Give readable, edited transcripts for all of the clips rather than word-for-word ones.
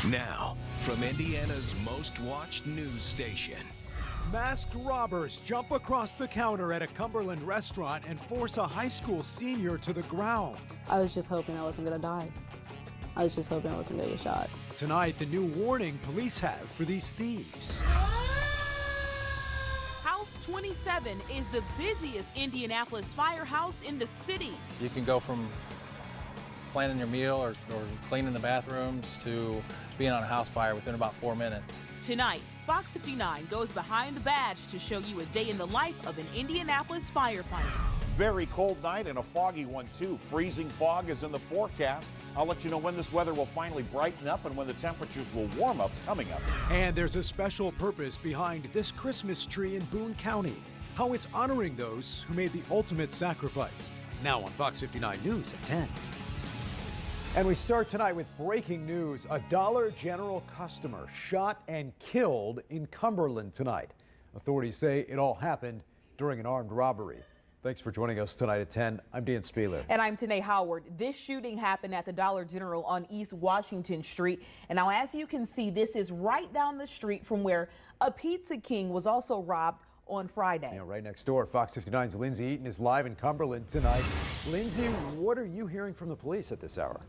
Now, from Indiana's most watched news station. Masked robbers jump across the counter at a Cumberland restaurant and force a high school senior to the ground. I was just hoping I wasn't gonna die. I was just hoping I wasn't gonna get shot. Tonight, the new warning police have for these thieves. House 27 is the busiest Indianapolis firehouse in the city. You can go from planning your meal or cleaning the bathrooms to being on a house fire within about 4 minutes. Tonight, Fox 59 goes behind the badge to show you a day in the life of an Indianapolis firefighter. Very cold night and a foggy one too. Freezing fog is in the forecast. I'll let you know when this weather will finally brighten up and when the temperatures will warm up coming up. And there's a special purpose behind this Christmas tree in Boone County. How it's honoring those who made the ultimate sacrifice. Now on Fox 59 News at 10. And we start tonight with breaking news. A Dollar General customer shot and killed in Cumberland tonight. Authorities say it all happened during an armed robbery. Thanks for joining us tonight at 10. I'm Dan Spieler. And I'm Tanae Howard. This shooting happened at the Dollar General on East Washington Street. And now, as you can see, this is right down the street from where a Pizza King was also robbed on Friday. Yeah, right next door. Fox 59's Lindsay Eaton is live in Cumberland tonight. Lindsay, what are you hearing from the police at this hour?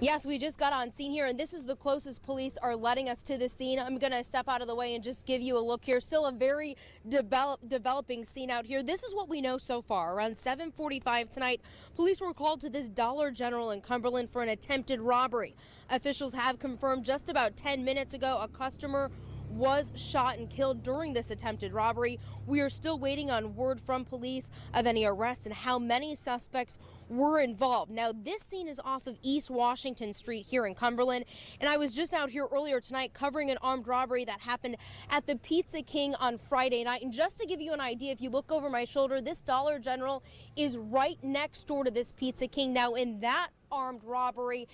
Yes, we just got on scene here, and this is the closest police are letting us to the scene. I'm going to step out of the way and just give you a look here. Still a very developing scene out here. This is what we know so far. Around 7:45 tonight, police were called to this Dollar General in Cumberland for an attempted robbery. Officials have confirmed just about 10 minutes ago a customer was shot and killed during this attempted robbery. We are still waiting on word from police of any arrests and how many suspects were involved. Now, this scene is off of East Washington Street here in Cumberland, and I was just out here earlier tonight covering an armed robbery that happened at the Pizza King on Friday night. And just to give you an idea, if you look over my shoulder, this Dollar General is right next door to this Pizza King. Now, in that armed robbery,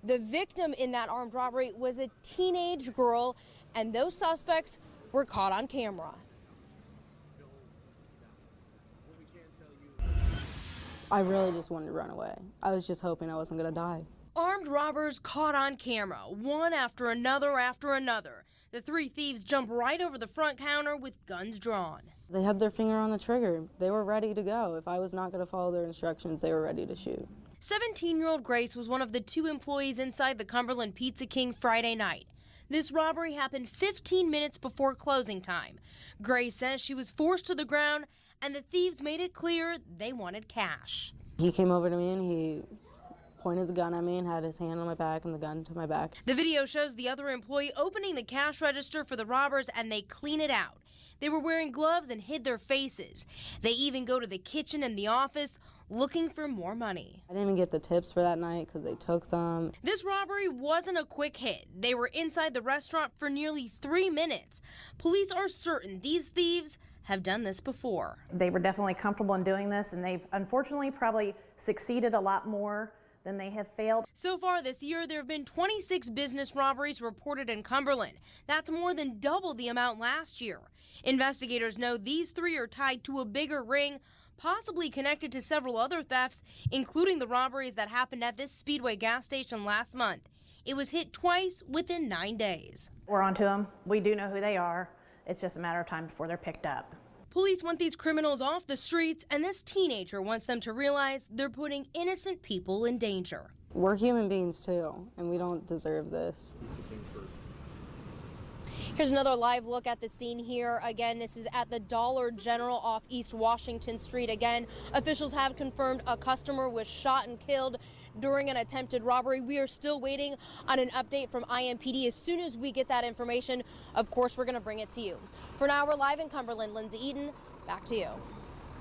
the victim in that armed robbery was a teenage girl, and those suspects were caught on camera. I really just wanted to run away. I was just hoping I wasn't gonna die. Armed robbers caught on camera, one after another after another. The three thieves jumped right over the front counter with guns drawn. They had their finger on the trigger. They were ready to go. If I was not gonna follow their instructions, they were ready to shoot. 17-year-old Grace was one of the two employees inside the Cumberland Pizza King Friday night. This robbery happened 15 minutes before closing time. Grace says she was forced to the ground, and the thieves made it clear they wanted cash. He came over to me and he pointed the gun at me and had his hand on my back and the gun to my back. The video shows the other employee opening the cash register for the robbers, and they clean it out. They were wearing gloves and hid their faces. They even go to the kitchen and the office looking for more money. I didn't even get the tips for that night because they took them. This robbery wasn't a quick hit. They were inside the restaurant for nearly 3 minutes. Police are certain these thieves have done this before. They were definitely comfortable in doing this, and they've unfortunately probably succeeded a lot more than they have failed. So far this year, there have been 26 business robberies reported in Cumberland. That's more than double the amount last year. Investigators know these three are tied to a bigger ring, possibly connected to several other thefts, including the robberies that happened at this Speedway gas station last month. It was hit twice within 9 days. We're onto them. We do know who they are. It's just a matter of time before they're picked up. Police want these criminals off the streets, and this teenager wants them to realize they're putting innocent people in danger. We're human beings too, and we don't deserve this. Here's another live look at the scene here. Again, this is at the Dollar General off East Washington Street. Again, officials have confirmed a customer was shot and killed during an attempted robbery. We are still waiting on an update from IMPD. As soon as we get that information, of course, we're going to bring it to you. For now, we're live in Cumberland. Lindsay Eaton, back to you.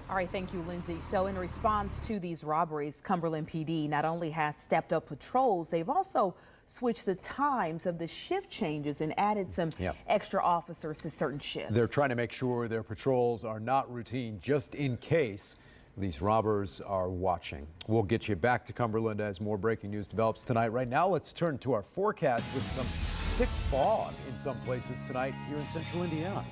All right, thank you, Lindsay. So in response to these robberies, Cumberland PD not only has stepped up patrols, they've also switched the times of the shift changes and added some extra officers to certain shifts. They're trying to make sure their patrols are not routine, just in case these robbers are watching. We'll get you back to Cumberland as more breaking news develops tonight. Right now, let's turn to our forecast with some thick fog in some places tonight here in central Indiana.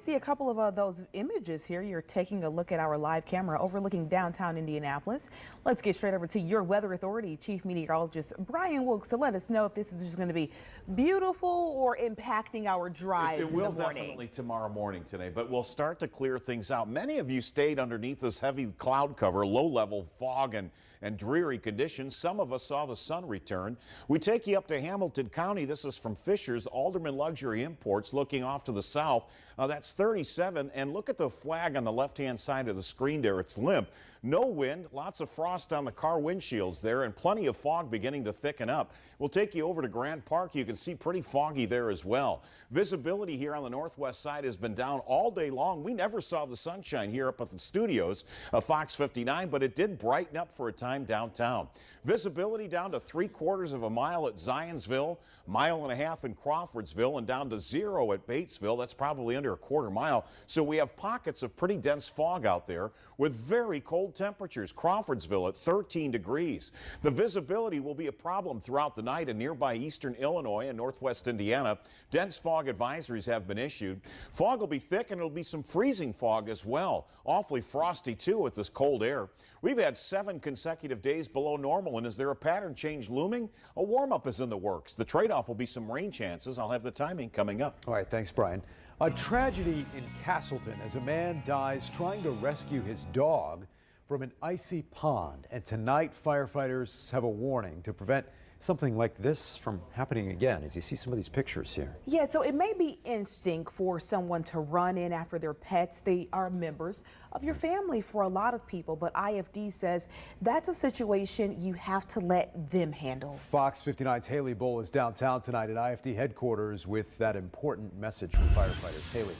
See a couple of those images here. You're taking a look at our live camera overlooking downtown Indianapolis. Let's get straight over to your Weather Authority Chief Meteorologist Brian Wilkes to let us know if this is just going to be beautiful or impacting our drives. It will definitely tomorrow morning today, but we'll start to clear things out. Many of you stayed underneath this heavy cloud cover, low-level fog and dreary conditions. Some of us saw the sun return. We take you up to Hamilton County. This is from Fisher's Alderman Luxury Imports, looking off to the south. That's 37, and look at the flag on the left-hand side of the screen there. It's limp. No wind, lots of frost on the car windshields there, and plenty of fog beginning to thicken up. We'll take you over to Grand Park. You can see pretty foggy there as well. Visibility here on the northwest side has been down all day long. We never saw the sunshine here up at the studios of Fox 59, but it did brighten up for a time downtown. Visibility down to 3/4 of a mile at Zionsville, 1.5 miles in Crawfordsville, and down to 0 at Batesville. That's probably under a 1/4 mile. So we have pockets of pretty dense fog out there with very cold temperatures. Crawfordsville at 13 degrees. The visibility will be a problem throughout the night in nearby eastern Illinois and northwest Indiana. Dense fog advisories have been issued. Fog will be thick, and it'll be some freezing fog as well. Awfully frosty too with this cold air. We've had 7 consecutive days below normal, and is there a pattern change looming? A warm-up is in the works. The trade-off will be some rain chances. I'll have the timing coming up. All right, thanks, Brian. A tragedy in Castleton as a man dies trying to rescue his dog from an icy pond. And tonight, firefighters have a warning to prevent something like this from happening again, as you see some of these pictures here. Yeah, so it may be instinct for someone to run in after their pets. They are members of your family for a lot of people, but IFD says that's a situation you have to let them handle. Fox 59's Haley Bull is downtown tonight at IFD headquarters with that important message from firefighters. Haley.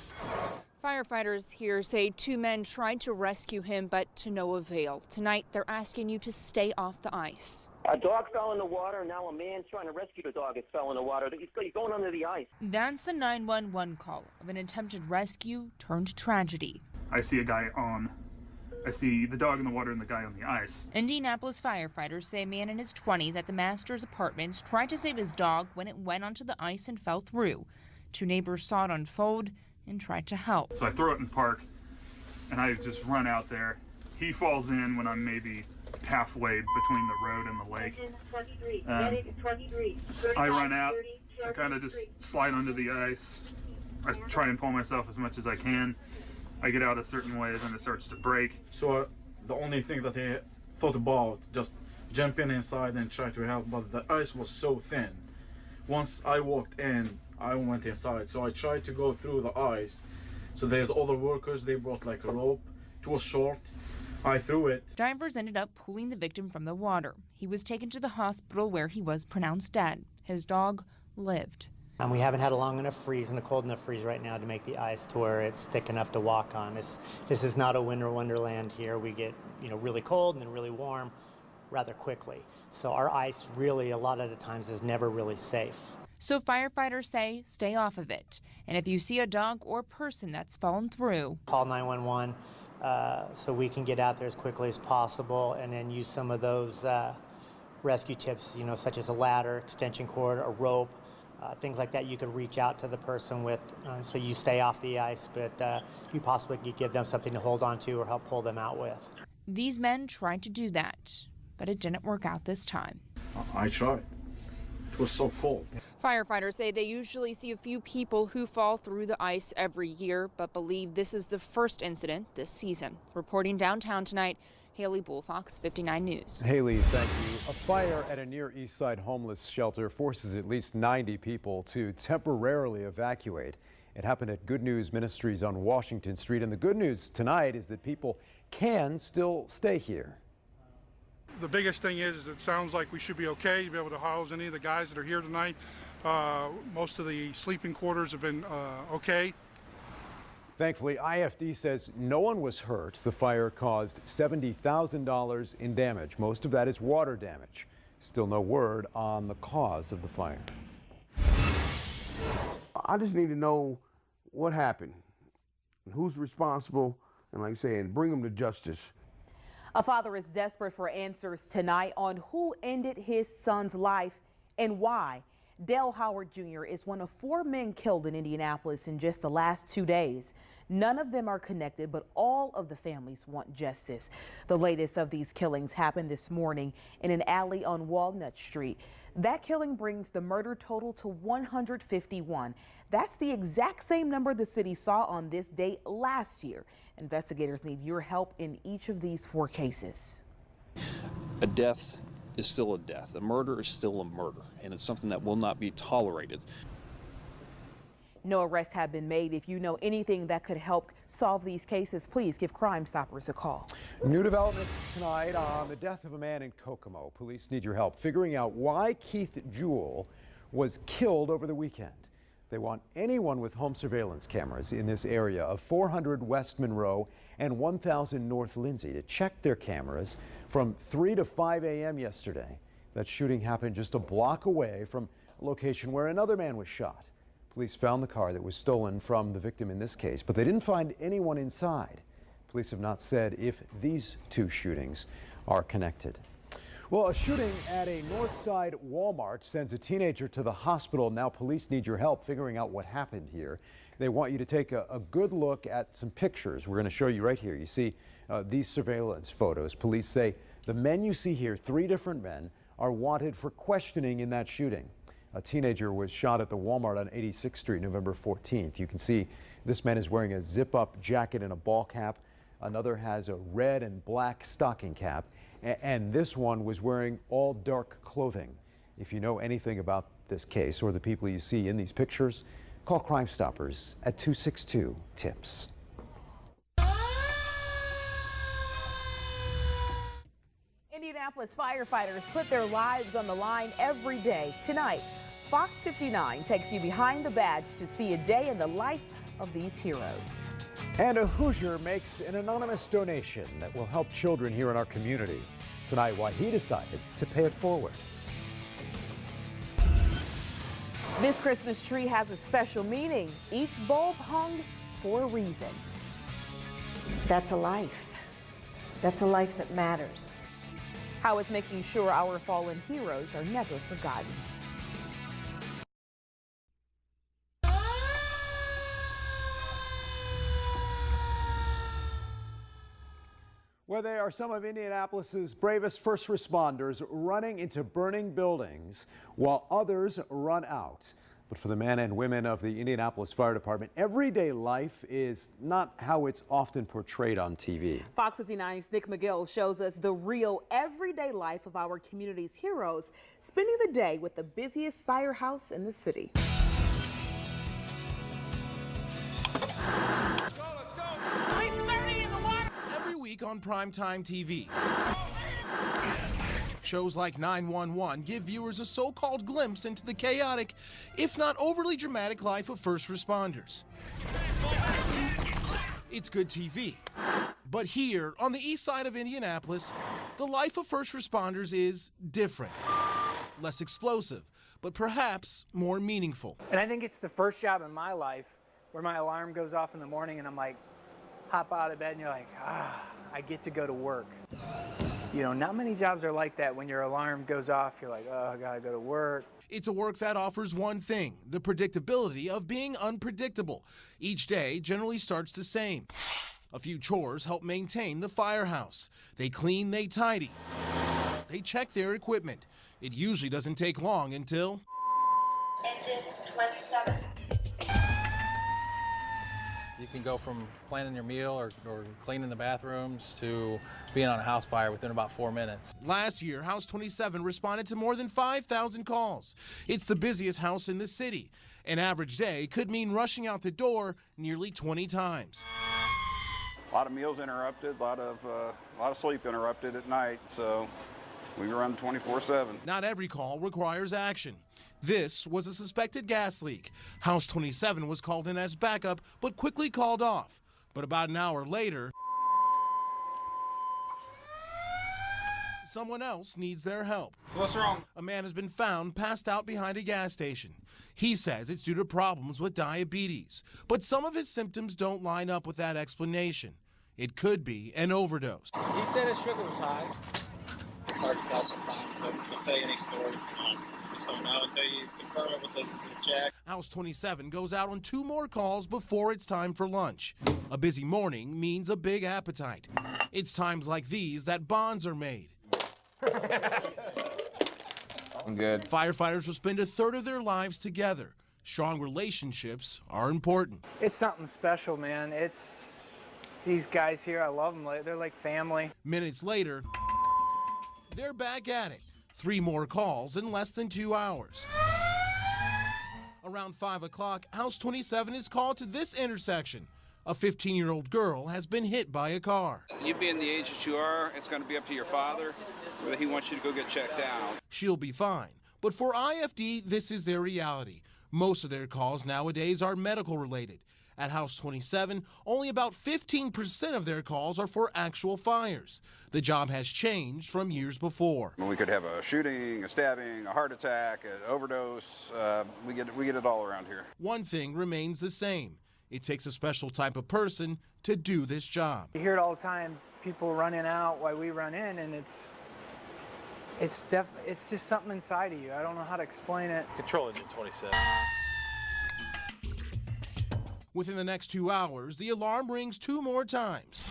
Firefighters here say 2 men tried to rescue him, but to no avail. Tonight, they're asking you to stay off the ice. A dog fell in the water, and now a man trying to rescue the dog has fell in the water. He's going under the ice. That's the 911 call of an attempted rescue turned tragedy. I see the dog in the water and the guy on the ice. Indianapolis firefighters say a man in his 20s at the Masters Apartments tried to save his dog when it went onto the ice and fell through. 2 neighbors saw it unfold and tried to help. So I throw it in park, and I just run out there. He falls in when I'm maybe halfway between the road and the lake. I run out, I kind of just slide under the ice. I try and pull myself as much as I can. I get out a certain ways and it starts to break. So the only thing that I thought about, just jumping inside and try to help, but the ice was so thin. Once I walked in, I went inside, so I tried to go through the ice. So there's other workers, they brought like a rope. It was short. I threw it. Divers ended up pulling the victim from the water. He was taken to the hospital where he was pronounced dead. His dog lived. We haven't had a long enough freeze and a cold enough freeze right now to make the ice to where it's thick enough to walk on. This is not a winter wonderland here. We get really cold and then really warm rather quickly. So our ice really a lot of the times is never really safe. So firefighters say stay off of it. And if you see a dog or person that's fallen through, call 911 so we can get out there as quickly as possible, and then use some of those rescue tips, such as a ladder, extension cord, a rope, things like that you could reach out to the person with, so you stay off the ice, but you possibly could give them something to hold on to or help pull them out with. These men tried to do that, but it didn't work out this time. I tried. It was so cold. Firefighters say they usually see a few people who fall through the ice every year, but believe this is the first incident this season. Reporting downtown tonight, Haley Bull, Fox 59 News. Haley, thank you. A fire at a near East Side homeless shelter forces at least 90 people to temporarily evacuate. It happened at Good News Ministries on Washington Street, and the good news tonight is that people can still stay here. The biggest thing is it sounds like we should be okay to be able to house any of the guys that are here tonight. Most of the sleeping quarters have been okay. Thankfully, IFD says no one was hurt. The fire caused $70,000 in damage. Most of that is water damage. Still no word on the cause of the fire. I just need to know what happened, who's responsible, and like I said, bring them to justice. A father is desperate for answers tonight on who ended his son's life and why. Dale Howard Jr. is one of 4 men killed in Indianapolis in just the last 2 days. None of them are connected, but all of the families want justice. The latest of these killings happened this morning in an alley on Walnut Street. That killing brings the murder total to 151. That's the exact same number the city saw on this date last year. Investigators need your help in each of these 4 cases. A death is still a death. A murder is still a murder, and it's something that will not be tolerated. No arrests have been made. If you know anything that could help solve these cases, please give Crime Stoppers a call. New developments tonight on the death of a man in Kokomo. Police need your help figuring out why Keith Jewell was killed over the weekend. They want anyone with home surveillance cameras in this area of 400 West Monroe and 1000 North Lindsay to check their cameras from 3 to 5 a.m. yesterday. That shooting happened just a block away from a location where another man was shot. Police found the car that was stolen from the victim in this case, but they didn't find anyone inside. Police have not said if these 2 shootings are connected. Well, a shooting at a North Side Walmart sends a teenager to the hospital. Now police need your help figuring out what happened here. They want you to take a good look at some pictures. We're going to show you right here. You see these surveillance photos. Police say the men you see here, 3 different men, are wanted for questioning in that shooting. A teenager was shot at the Walmart on 86th Street, November 14th. You can see this man is wearing a zip-up jacket and a ball cap. Another has a red and black stocking cap. And this one was wearing all dark clothing. If you know anything about this case or the people you see in these pictures, call Crime Stoppers at 262-TIPS. Indianapolis firefighters put their lives on the line every day. Tonight, Fox 59 takes you behind the badge to see a day in the life of these heroes. And a Hoosier makes an anonymous donation that will help children here in our community. Tonight, why he decided to pay it forward. This Christmas tree has a special meaning. Each bulb hung for a reason. That's a life. That's a life that matters. How it's making sure our fallen heroes are never forgotten. Well, they are some of Indianapolis's bravest first responders running into burning buildings while others run out. But for the men and women of the Indianapolis Fire Department, everyday life is not how it's often portrayed on TV. Fox 59's Nick McGill shows us the real everyday life of our community's heroes, spending the day with the busiest firehouse in the city. On primetime TV. Shows like 911 give viewers a so-called glimpse into the chaotic, if not overly dramatic, life of first responders. It's good TV. But here, on the east side of Indianapolis, the life of first responders is different. Less explosive, but perhaps more meaningful. And I think it's the first job in my life where my alarm goes off in the morning and I'm like, hop out of bed and you're like, I get to go to work. You know, not many jobs are like that. When your alarm goes off, you're like, oh, I gotta go to work. It's a work that offers one thing, the predictability of being unpredictable. Each day generally starts the same. A few chores help maintain the firehouse. They clean, they tidy. They check their equipment. It usually doesn't take long until... Engine 27. You can go from planning your meal or cleaning the bathrooms to being on a house fire within about 4 minutes. Last year, House 27 responded to more than 5,000 calls. It's the busiest house in the city. An average day could mean rushing out the door nearly 20 times. A lot of meals interrupted, a lot of sleep interrupted at night, so we run 24/7. Not every call requires action. This was a suspected gas leak. House 27 was called in as backup, but quickly called off. But about an hour later, someone else needs their help. What's wrong? A man has been found passed out behind a gas station. He says it's due to problems with diabetes, but some of his symptoms don't line up with that explanation. It could be an overdose. He said his sugar was high. It's hard to tell sometimes. I can tell you any story. Just don't know. out until you confirm it with the check. House 27 goes out on 2 more calls before it's time for lunch. A busy morning means a big appetite. It's times like these that bonds are made. I'm good. Firefighters will spend a third of their lives together. Strong relationships are important. It's something special, man. It's these guys here, I love them. They're like family. Minutes later, they're back at it. 3 more calls in less than 2 hours. Around 5 o'clock, House 27 is called to this intersection. A 15-year-old girl has been hit by a car. You being the age that you are, it's going to be up to your father whether he wants you to go get checked out. She'll be fine. But for IFD, this is their reality. Most of their calls nowadays are medical related. At House 27, only about 15% of their calls are for actual fires. The job has changed from years before. We could have a shooting, a stabbing, a heart attack, an overdose. We get it all around here. One thing remains the same. It takes a special type of person to do this job. You hear it all the time, people running out while we run in, and it's just something inside of you. I don't know how to explain it. Control engine 27. Within the next 2 hours, the alarm rings 2 more times.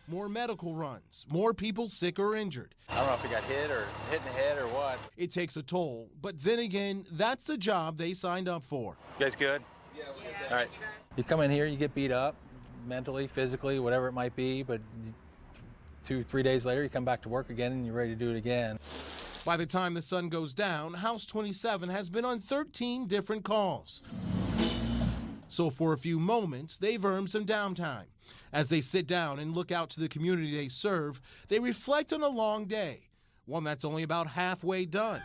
More medical runs, more people sick or injured. I don't know if he got hit in the head or what. It takes a toll, but then again, that's the job they signed up for. You guys good? Yeah, we're good. All right. You come in here, you get beat up, mentally, physically, whatever it might be, but 2-3 days later, you come back to work again and you're ready to do it again. By the time the sun goes down, House 27 has been on 13 different calls. So for a few moments, they've earned some downtime. As they sit down and look out to the community they serve, they reflect on a long day, one that's only about halfway done.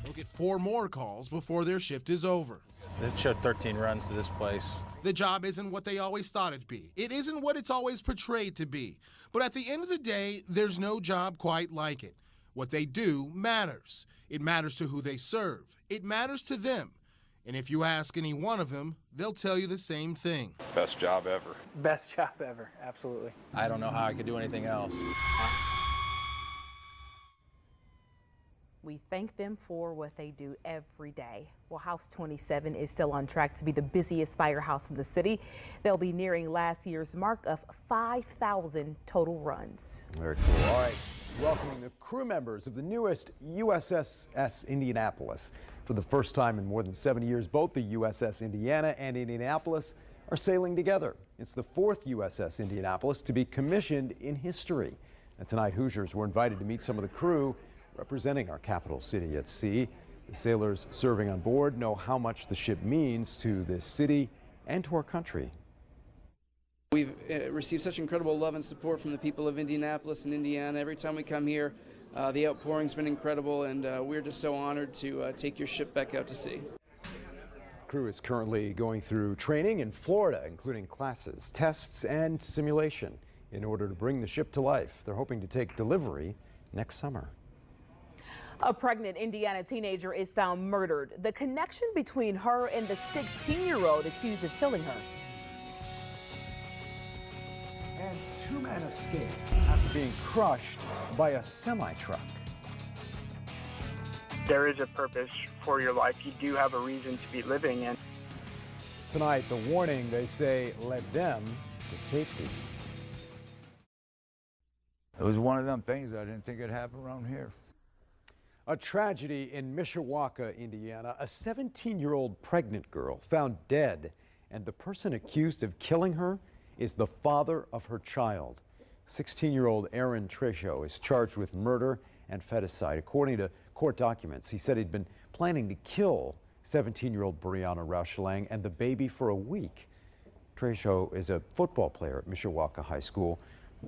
They'll get 4 more calls before their shift is over. It showed 13 runs to this place. The job isn't what they always thought it'd be. It isn't what it's always portrayed to be. But at the end of the day, there's no job quite like it. What they do matters. It matters to who they serve. It matters to them. And if you ask any one of them, they'll tell you the same thing. Best job ever. Best job ever, absolutely. I don't know how I could do anything else. We thank them for what they do every day. Well, House 27 is still on track to be the busiest firehouse in the city. They'll be nearing last year's mark of 5,000 total runs. Very cool. All right, welcoming the crew members of the newest USS Indianapolis. For the first time in more than 70 years, both the USS Indiana and Indianapolis are sailing together. It's the 4th USS Indianapolis to be commissioned in history. And tonight, Hoosiers were invited to meet some of the crew representing our capital city at sea. The sailors serving on board know how much the ship means to this city and to our country. We've received such incredible love and support from the people of Indianapolis and Indiana. Every time we come here, the outpouring's been incredible, and we're just so honored to take your ship back out to sea. The crew is currently going through training in Florida, including classes, tests, and simulation in order to bring the ship to life. They're hoping to take delivery next summer. A pregnant Indiana teenager is found murdered. The connection between her and the 16-year-old accused of killing her. And 2 men escaped after being crushed by a semi-truck. There is a purpose for your life. You do have a reason to be living. And tonight, the warning, they say, led them to safety. It was one of them things I didn't think it'd happen around here. A tragedy in Mishawaka, Indiana. A 17-year-old pregnant girl found dead, and the person accused of killing her is the father of her child. 16-year-old Aaron Trisho is charged with murder and feticide. According to court documents, he said he'd been planning to kill 17-year-old Brianna Rauschelang and the baby for a week. Trisho is a football player at Mishawaka High School.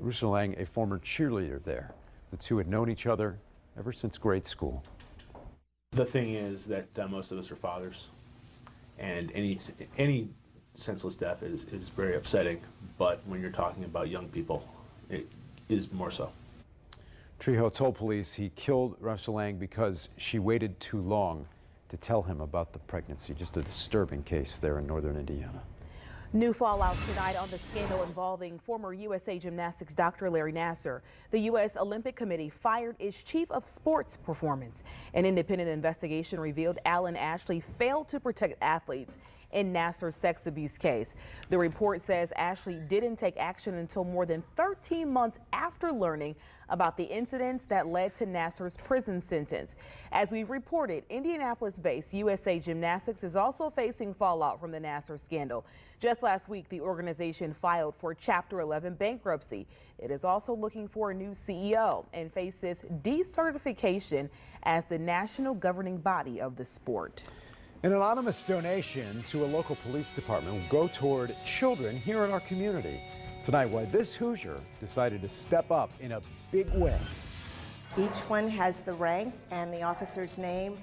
Rauschelang, a former cheerleader there. The two had known each other ever since grade school. The thing is that most of us are fathers, and any senseless death is very upsetting, but when you're talking about young people, it is more so. Trejo told police he killed Rauschelang because she waited too long to tell him about the pregnancy. Just a disturbing case there in northern Indiana. New fallout tonight on the scandal involving former USA Gymnastics Dr. Larry Nassar. The U.S. Olympic Committee fired its chief of sports performance. An independent investigation revealed Alan Ashley failed to protect athletes in Nassar's sex abuse case. The report says Ashley didn't take action until more than 13 months after learning about the incidents that led to Nassar's prison sentence. As we've reported, Indianapolis-based USA Gymnastics is also facing fallout from the Nassar scandal. Just last week, the organization filed for Chapter 11 bankruptcy. It is also looking for a new CEO and faces decertification as the national governing body of the sport. An anonymous donation to a local police department will go toward children here in our community. Tonight, why this Hoosier decided to step up in a big way. Each one has the rank and the officer's name.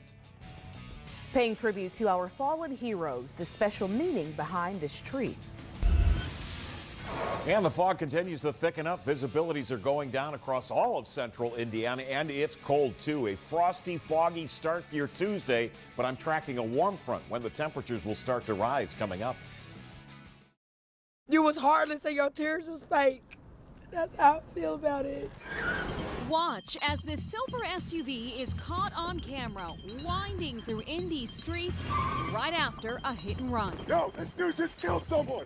Paying tribute to our fallen heroes, the special meaning behind this tree. And the fog continues to thicken up. Visibilities are going down across all of central Indiana, and it's cold too. A frosty, foggy start to your Tuesday, but I'm tracking a warm front when the temperatures will start to rise coming up. You was hardly say your tears was fake. That's how I feel about it. Watch as this silver SUV is caught on camera winding through Indy streets right after a hit and run. Yo, this dude just killed someone.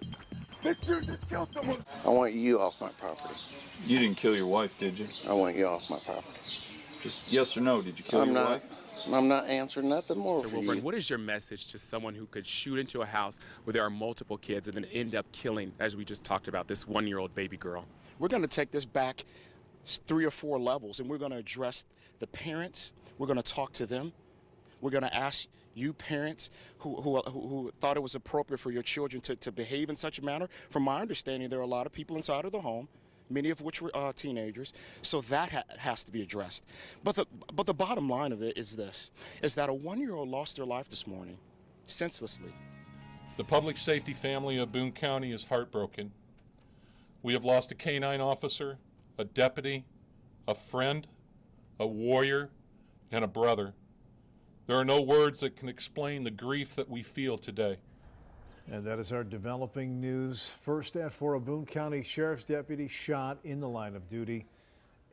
This dude just killed someone. I want you off my property. You didn't kill your wife, did you? I want you off my property. Just yes or no, did you kill your wife? I'm not answering nothing more So for Wilburn, you. what is your message to someone who could shoot into a house where there are multiple kids and then end up killing, as we just talked about, this 1-year-old baby girl? We're going to take this back 3 or 4 levels, and we're going to address the parents. We're going to talk to them. We're going to ask you parents who thought it was appropriate for your children to behave in such a manner. From my understanding, there are a lot of people inside of the home, many of which were teenagers, so that has to be addressed. But the bottom line of it is this, is that a 1-year-old lost their life this morning, senselessly. The public safety family of Boone County is heartbroken. We have lost a K-9 officer, a deputy, a friend, a warrior, and a brother. There are no words that can explain the grief that we feel today. And that is our developing news. First at for a Boone County Sheriff's deputy shot in the line of duty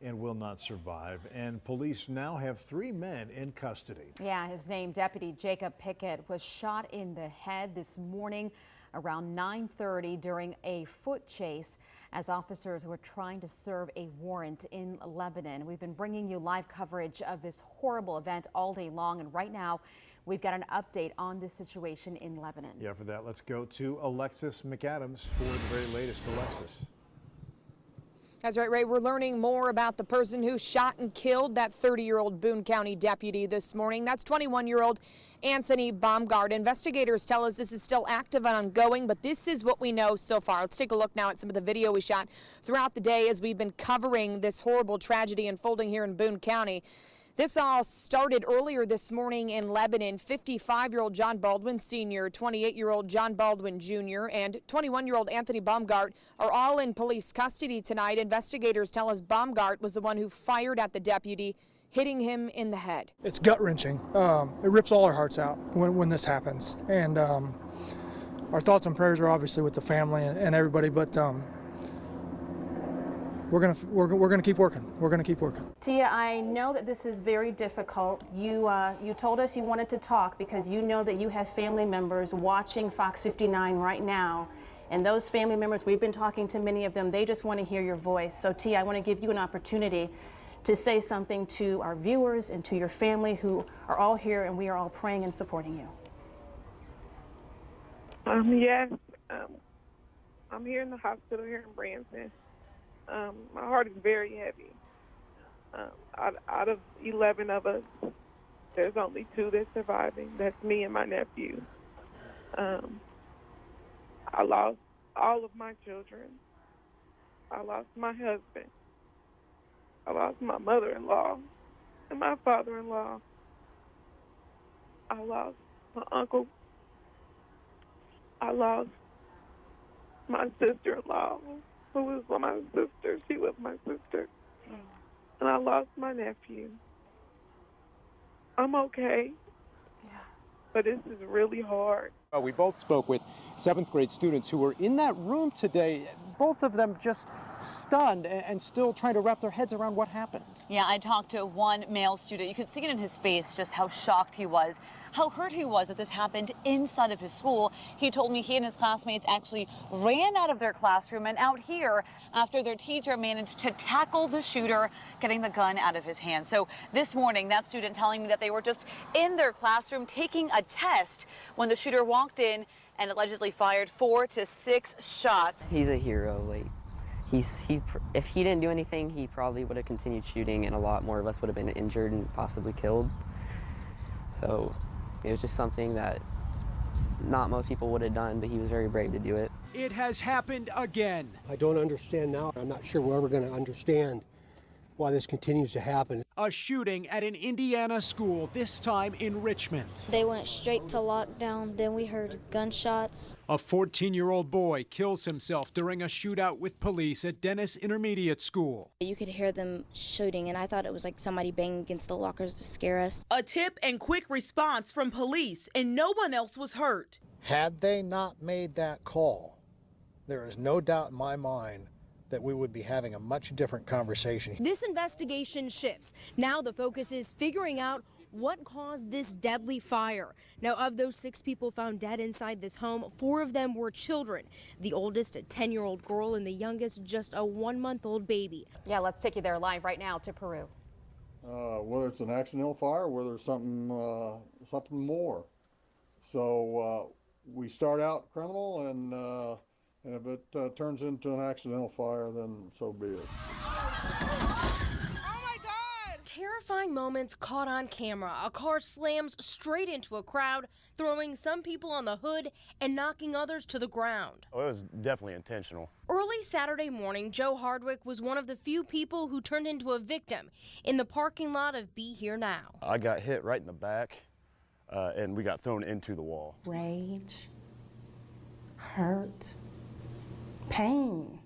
and will not survive. And police now have 3 men in custody. Yeah, his name, Deputy Jacob Pickett, was shot in the head this morning around 9:30 during a foot chase as officers were trying to serve a warrant in Lebanon. We've been bringing you live coverage of this horrible event all day long, and right now we've got an update on this situation in Lebanon. Yeah, for that, let's go to Alexis McAdams for the very latest. Alexis. That's right, Ray. We're learning more about the person who shot and killed that 30-year-old Boone County deputy this morning. That's 21-year-old Anthony Baumgart. Investigators tell us this is still active and ongoing, but this is what we know so far. Let's take a look now at some of the video we shot throughout the day as we've been covering this horrible tragedy unfolding here in Boone County. This all started earlier this morning in Lebanon. 55-year-old John Baldwin Sr., 28-year-old John Baldwin Jr., and 21-year-old Anthony Baumgart are all in police custody tonight. Investigators tell us Baumgart was the one who fired at the deputy, hitting him in the head. It's gut-wrenching. It rips all our hearts out when this happens. And our thoughts and prayers are obviously with the family and everybody, but we're gonna keep working. We're gonna keep working. Tia, I know that this is very difficult. You told us you wanted to talk because you know that you have family members watching Fox 59 right now, and those family members, we've been talking to many of them. They just want to hear your voice. So Tia, I want to give you an opportunity to say something to our viewers and to your family who are all here, and we are all praying and supporting you. Yes, I'm here in the hospital here in Branson. My heart is very heavy. Out of 11 of us, there's only 2 that's surviving. That's me and my nephew. I lost all of my children. I lost my husband. I lost my mother-in-law and my father-in-law. I lost my uncle. I lost my sister-in-law, who was my sister. She was my sister. And I lost my nephew. I'm okay. Yeah. But this is really hard. We both spoke with 7th grade students who were in that room today, both of them just stunned and still trying to wrap their heads around what happened. Yeah, I talked to one male student. You could see it in his face just how shocked he was, how hurt he was that this happened inside of his school. He told me he and his classmates actually ran out of their classroom and out here after their teacher managed to tackle the shooter, getting the gun out of his hand. So this morning, that student telling me that they were just in their classroom taking a test when the shooter walked in and allegedly fired 4 to 6 shots. He's a hero. Like, if he didn't do anything, he probably would have continued shooting, and a lot more of us would have been injured and possibly killed. So it was just something that not most people would have done, but he was very brave to do it. It has happened again. I don't understand now. I'm not sure we're ever going to understand why this continues to happen. A shooting at an Indiana school, this time in Richmond. They went straight to lockdown, then we heard gunshots. A 14-year-old boy kills himself during a shootout with police at Dennis Intermediate School. You could hear them shooting, and I thought it was like somebody banging against the lockers to scare us. A tip and quick response from police, and no one else was hurt. Had they not made that call, there is no doubt in my mind that we would be having a much different conversation. This investigation shifts. Now the focus is figuring out what caused this deadly fire. Now, of those 6 people found dead inside this home, 4 of them were children. The oldest, a 10-year-old girl, and the youngest, just a 1-month-old baby. Yeah, let's take you there live right now to Peru. Whether it's an accidental fire or whether it's something more. So we start out criminal, and if it turns into an accidental fire, then so be it. Terrifying moments caught on camera. A car slams straight into a crowd, throwing some people on the hood and knocking others to the ground. Oh, it was definitely intentional. Early Saturday morning, Joe Hardwick was one of the few people who turned into a victim in the parking lot of Be Here Now. I got hit right in the back, and we got thrown into the wall. Rage, hurt, pain.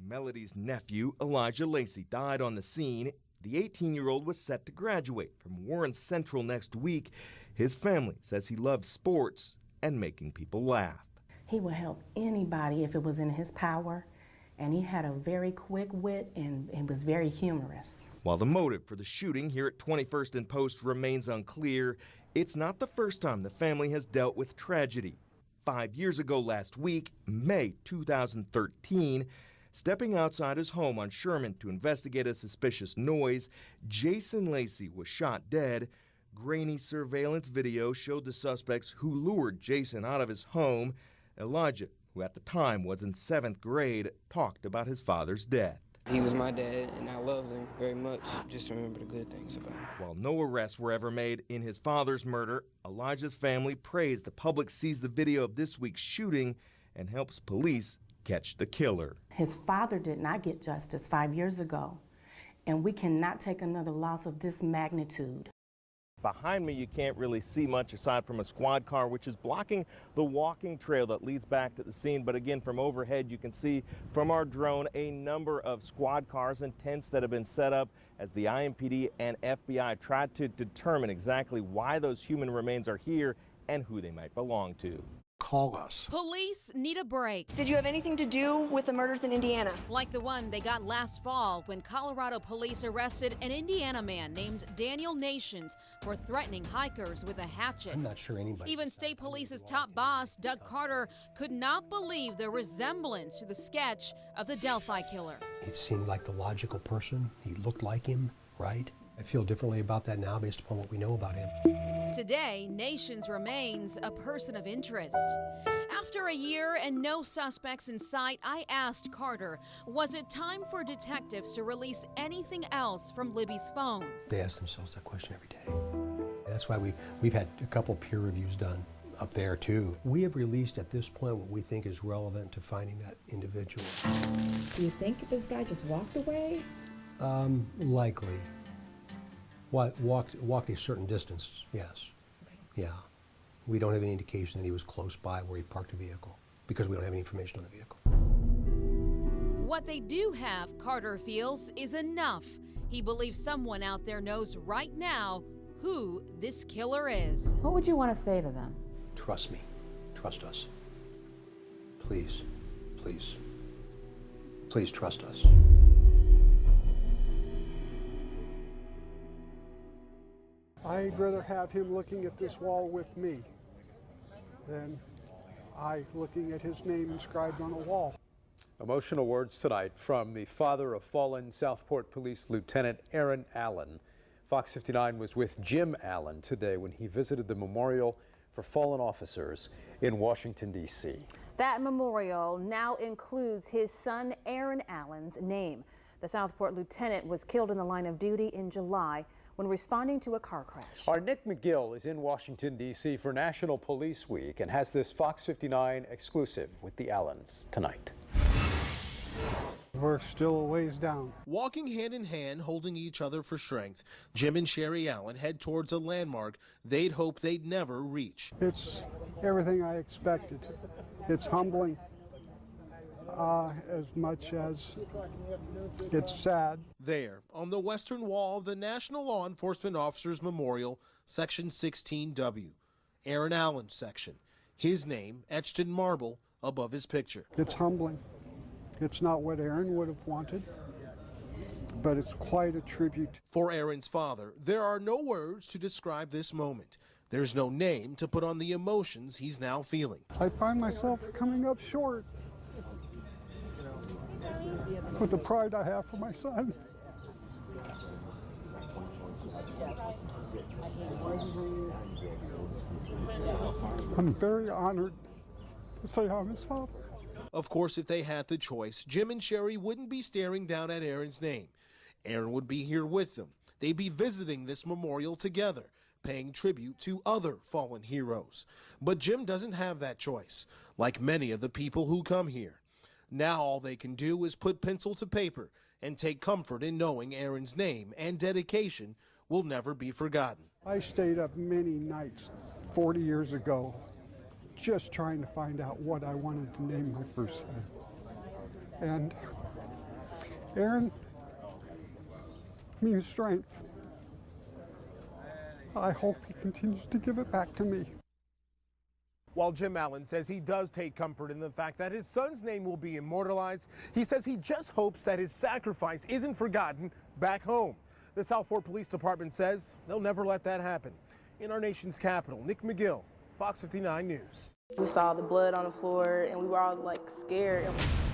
Melody's nephew, Elijah Lacey, died on the scene. The 18-year-old was set to graduate from Warren Central next week. His family says he loved sports and making people laugh. He would help anybody if it was in his power, and he had a very quick wit and was very humorous. While the motive for the shooting here at 21st and Post remains unclear, it's not the first time the family has dealt with tragedy. 5 years ago last week, May 2013, stepping outside his home on Sherman to investigate a suspicious noise, Jason Lacey was shot dead. Grainy surveillance video showed the suspects who lured Jason out of his home. Elijah, who at the time was in 7th grade, talked about his father's death. He was my dad, and I loved him very much. Just remember the good things about him. While no arrests were ever made in his father's murder, Elijah's family prays the public sees the video of this week's shooting and helps police catch the killer. His father did not get justice 5 years ago, and we cannot take another loss of this magnitude. Behind me, you can't really see much aside from a squad car, which is blocking the walking trail that leads back to the scene. But again, from overhead, you can see from our drone a number of squad cars and tents that have been set up as the IMPD and FBI tried to determine exactly why those human remains are here and who they might belong to. Call us. Police need a break. Did you have anything to do with the murders in Indiana? Like the one they got last fall when Colorado police arrested an Indiana man named Daniel Nations for threatening hikers with a hatchet. I'm not sure anybody. Even state police's top boss, Doug Carter, could not believe the resemblance to the sketch of the Delphi killer. He seemed like the logical person. He looked like him, right? I feel differently about that now based upon what we know about him. Today, Nations remains a person of interest. After a year and no suspects in sight, I asked Carter, was it time for detectives to release anything else from Libby's phone? They ask themselves that question every day. That's why we've had a couple peer reviews done up there too. We have released at this point what we think is relevant to finding that individual. Do you think this guy just walked away? Likely. Walked a certain distance, yes. Okay. Yeah. We don't have any indication that he was close by where he parked a vehicle because we don't have any information on the vehicle. What they do have, Carter feels, is enough. He believes someone out there knows right now who this killer is. What would you want to say to them? Trust me. Trust us. please, please, please trust us. I'd rather have him looking at this wall with me than I looking at his name inscribed on a wall. Emotional words tonight from the father of fallen Southport Police Lieutenant Aaron Allen. Fox 59 was with Jim Allen today when he visited the memorial for fallen officers in Washington, D.C. That memorial now includes his son Aaron Allen's name. The Southport lieutenant was killed in the line of duty in July when responding to a car crash. Our Nick McGill is in Washington, D.C. for National Police Week and has this Fox 59 exclusive with the Allens tonight. We're still a ways down. Walking hand in hand, holding each other for strength, Jim and Sherry Allen head towards a landmark they'd hoped they'd never reach. It's everything I expected. It's humbling as much as it's sad. There, on the western wall of the National Law Enforcement Officers Memorial, Section 16W, Aaron Allen's section, his name etched in marble above his picture. It's humbling. It's not what Aaron would have wanted, but it's quite a tribute. For Aaron's father, there are no words to describe this moment. There's no name to put on the emotions he's now feeling. I find myself coming up short with the pride I have for my son. I'm very honored to say I'm his father. Of course, if they had the choice, Jim and Sherry wouldn't be staring down at Aaron's name. Aaron would be here with them. They'd be visiting this memorial together, paying tribute to other fallen heroes. But Jim doesn't have that choice, like many of the people who come here. Now all they can do is put pencil to paper and take comfort in knowing Aaron's name and dedication will never be forgotten. I stayed up many nights 40 years ago just trying to find out what I wanted to name my first son. And Aaron means strength. I hope he continues to give it back to me. While Jim Allen says he does take comfort in the fact that his son's name will be immortalized, he says he just hopes that his sacrifice isn't forgotten back home. The Southport Police Department says they'll never let that happen. In our nation's capital, Nick McGill, Fox 59 News. We saw the blood on the floor and we were all like scared.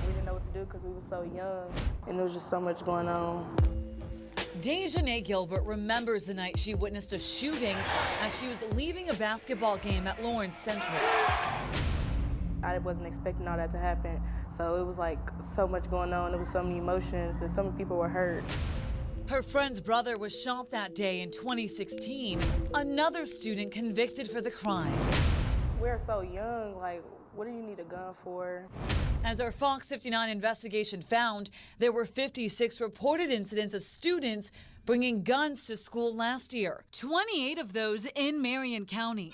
We didn't know what to do because we were so young and there was just so much going on. Dejanay Gilbert remembers the night she witnessed a shooting as she was leaving a basketball game at Lawrence Central. I wasn't expecting all that to happen, so it was like so much going on. There was so many emotions and so many people were hurt. Her friend's brother was shot that day in 2016. Another student convicted for the crime. We're so young, like, what do you need a gun for? As our Fox 59 investigation found, there were 56 reported incidents of students bringing guns to school last year, 28 of those in Marion County.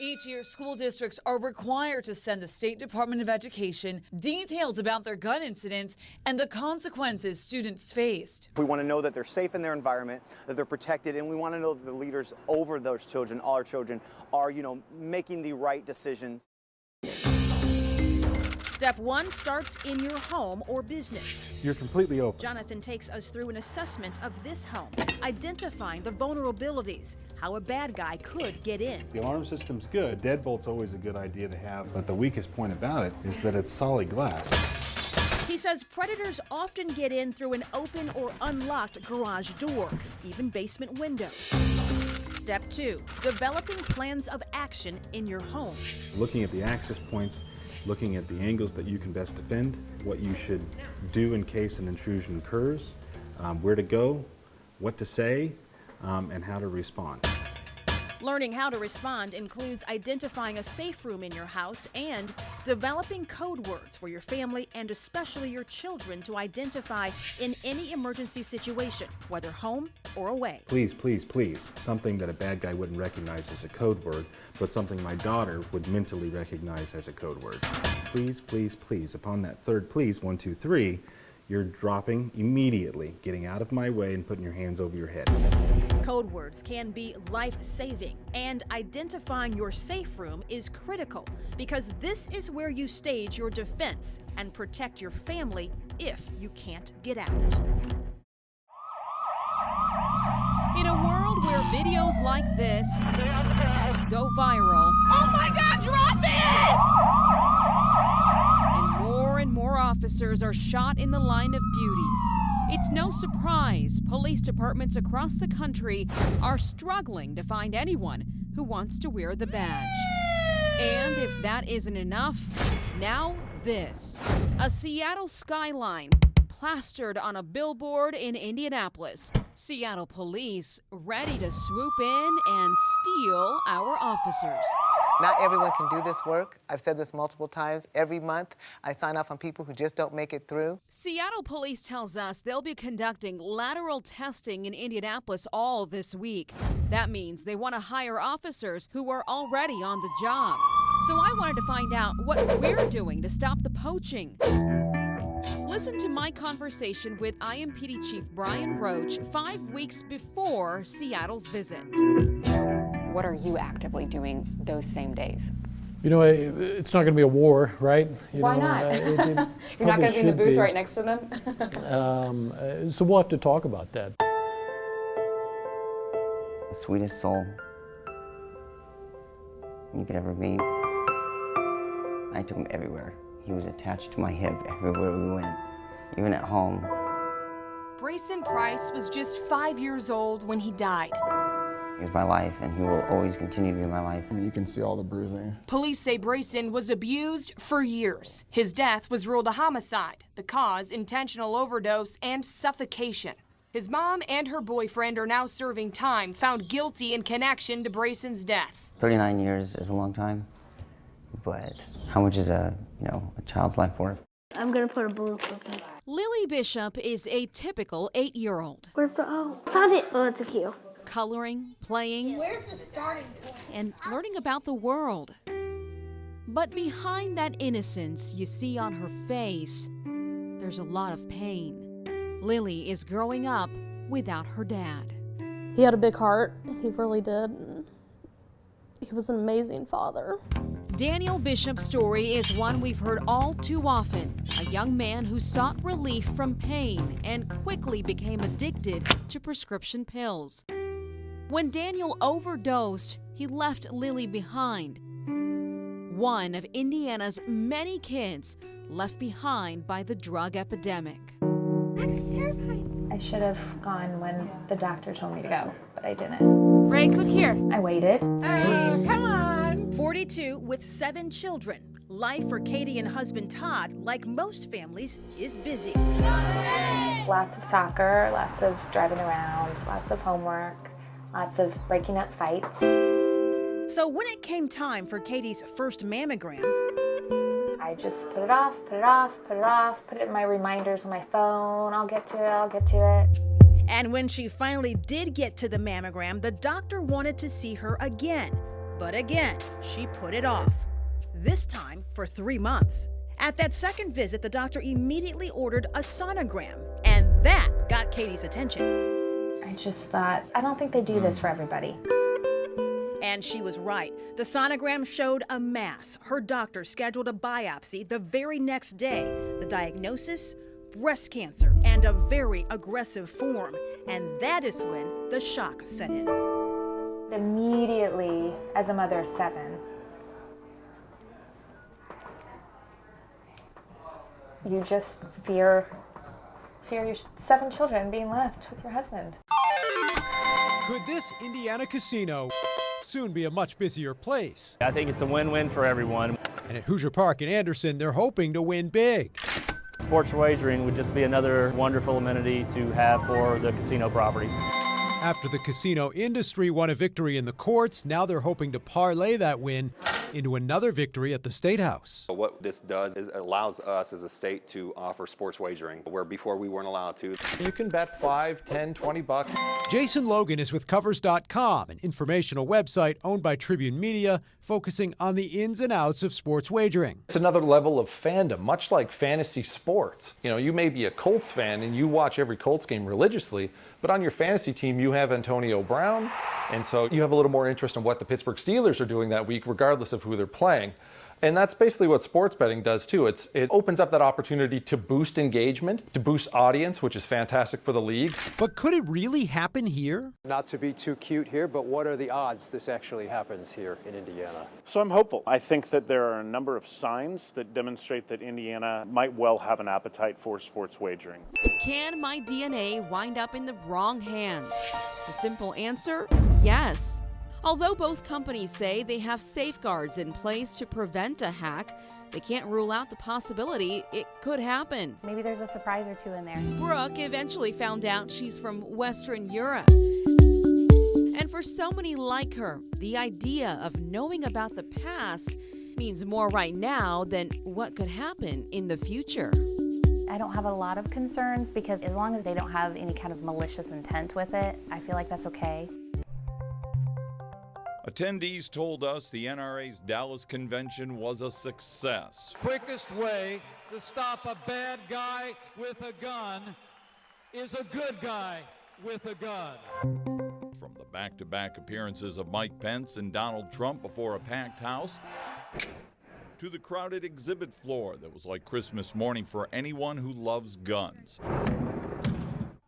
Each year, school districts are required to send the State Department of Education details about their gun incidents and the consequences students faced. We want to know that they're safe in their environment, that they're protected, and we want to know that the leaders over those children, all our children, are, making the right decisions. Step one starts in your home or business. You're completely open. Jonathan takes us through an assessment of this home, identifying the vulnerabilities, how a bad guy could get in. The alarm system's good. Deadbolt's always a good idea to have, but the weakest point about it is that it's solid glass. He says predators often get in through an open or unlocked garage door, even basement windows. Step two, developing plans of action in your home. Looking at the access points, looking at the angles that you can best defend, what you should do in case an intrusion occurs, where to go, what to say, and how to respond. Learning how to respond includes identifying a safe room in your house and developing code words for your family and especially your children to identify in any emergency situation, whether home or away. Please, please, please, something that a bad guy wouldn't recognize as a code word, but something my daughter would mentally recognize as a code word. Please, please, please. Upon that third please, 1, 2, 3, you're dropping immediately, getting out of my way and putting your hands over your head. Code words can be life-saving, and identifying your safe room is critical because this is where you stage your defense and protect your family if you can't get out. In a world where videos like this go viral, Oh my God, drop it! and more officers are shot in the line of duty, it's no surprise police departments across the country are struggling to find anyone who wants to wear the badge. And if that isn't enough, now this. A Seattle skyline plastered on a billboard in Indianapolis. Seattle police ready to swoop in and steal our officers. Not everyone can do this work. I've said this multiple times. Every month, I sign off on people who just don't make it through. Seattle police tells us they'll be conducting lateral testing in Indianapolis all this week. That means they want to hire officers who are already on the job. So I wanted to find out what we're doing to stop the poaching. Listen to my conversation with IMPD Chief Brian Roach 5 weeks before Seattle's visit. What are you actively doing those same days? You know, it's not going to be a war, right? Why not? You're not going to be in the booth right next to them? So we'll have to talk about that. The sweetest soul you could ever meet. I took him everywhere. He was attached to my hip everywhere we went, even at home. Brayson Price was just 5 years old when he died. He was my life, and he will always continue to be my life. You can see all the bruising. Police say Brayson was abused for years. His death was ruled a homicide. The cause, intentional overdose and suffocation. His mom and her boyfriend are now serving time, found guilty in connection to Brayson's death. 39 years is a long time, but how much is a child's life worth? I'm gonna put a blue cookie. Lily Bishop is a typical 8-year-old. Where's the O? Found it. Oh, it's a Q. Coloring, playing, Where's the starting point? and learning about the world. But behind that innocence you see on her face, there's a lot of pain. Lily is growing up without her dad. He had a big heart. He really did. He was an amazing father. Daniel Bishop's story is one we've heard all too often. A young man who sought relief from pain and quickly became addicted to prescription pills. When Daniel overdosed, he left Lily behind. One of Indiana's many kids left behind by the drug epidemic. I should have gone when the doctor told me to go, but I didn't. Riggs, look here. I waited. Come on. 42 with 7 children. Life for Katie and husband Todd, like most families, is busy. Lots of soccer, lots of driving around, lots of homework, lots of breaking up fights. So when it came time for Katie's first mammogram, I just put it off, put it off, put it off, put it in my reminders on my phone. I'll get to it, I'll get to it. and when she finally did get to the mammogram, the doctor wanted to see her again. But again, she put it off, this time for 3 months. At that second visit, the doctor immediately ordered a sonogram, and that got Katie's attention. I just thought, I don't think they do this for everybody. And she was right. The sonogram showed a mass. Her doctor scheduled a biopsy the very next day. The diagnosis? Breast cancer, and a very aggressive form. And that is when the shock set in. Immediately, as a mother of 7, you just fear your 7 children being left with your husband. Could this Indiana casino soon be a much busier place? I think it's a win-win for everyone. And at Hoosier Park in Anderson, they're hoping to win big. Sports wagering would just be another wonderful amenity to have for the casino properties. After the casino industry won a victory in the courts, now they're hoping to parlay that win into another victory at the State House. What this does is it allows us as a state to offer sports wagering, where before we weren't allowed to. You can bet $5, $10, $20. Jason Logan is with Covers.com, an informational website owned by Tribune Media, focusing on the ins and outs of sports wagering. It's another level of fandom, much like fantasy sports. You know, you may be a Colts fan and you watch every Colts game religiously, but on your fantasy team you have Antonio Brown, and so you have a little more interest in what the Pittsburgh Steelers are doing that week, regardless of who they're playing. And that's basically what sports betting does too. It opens up that opportunity to boost engagement, to boost audience, which is fantastic for the league. But could it really happen here? Not to be too cute here, but what are the odds this actually happens here in Indiana? So I'm hopeful. I think that there are a number of signs that demonstrate that Indiana might well have an appetite for sports wagering. Can my DNA wind up in the wrong hands? The simple answer, yes. Although both companies say they have safeguards in place to prevent a hack, they can't rule out the possibility it could happen. Maybe there's a surprise or two in there. Brooke eventually found out she's from Western Europe. And for so many like her, the idea of knowing about the past means more right now than what could happen in the future. I don't have a lot of concerns because as long as they don't have any kind of malicious intent with it, I feel like that's okay. Attendees told us the NRA's Dallas convention was a success. Quickest way to stop a bad guy with a gun is a good guy with a gun. From the back-to-back appearances of Mike Pence and Donald Trump before a packed house, to the crowded exhibit floor that was like Christmas morning for anyone who loves guns.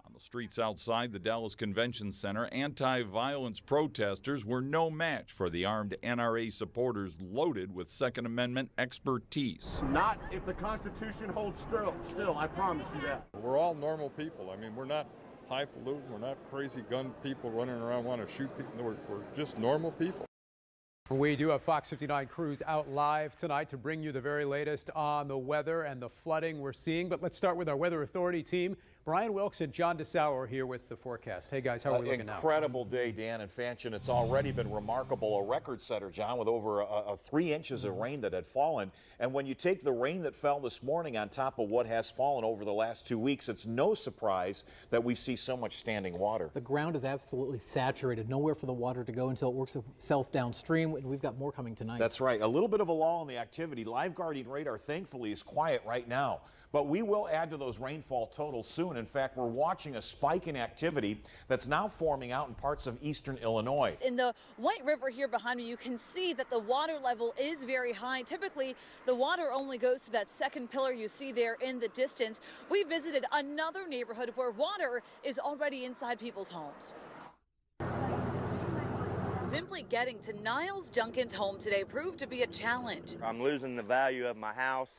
On the streets outside the Dallas Convention Center, anti-violence protesters were no match for the armed NRA supporters loaded with Second Amendment expertise. Not if the Constitution holds still, I promise you that. We're all normal people. I mean, we're not highfalutin, we're not crazy gun people running around wanting to shoot people. We're just normal people. We do have Fox 59 crews out live tonight to bring you the very latest on the weather and the flooding we're seeing. But let's start with our Weather Authority team. Brian Wilkes and John DeSauer are here with the forecast. Hey guys, how are we looking now? Incredible day, Dan and Fanchon. It's already been remarkable, a record setter, John, with over 3 inches of rain that had fallen. And when you take the rain that fell this morning on top of what has fallen over the last 2 weeks, it's no surprise that we see so much standing water. The ground is absolutely saturated. Nowhere for the water to go until it works itself downstream. And we've got more coming tonight. That's right. A little bit of a lull in the activity. Live guardian radar, thankfully, is quiet right now. But we will add to those rainfall totals soon. In fact, we're watching a spike in activity that's now forming out in parts of eastern Illinois. In the White River here behind me, you can see that the water level is very high. Typically, the water only goes to that second pillar you see there in the distance. We visited another neighborhood where water is already inside people's homes. Simply getting to Niles Duncan's home today proved to be a challenge. I'm losing the value of my house,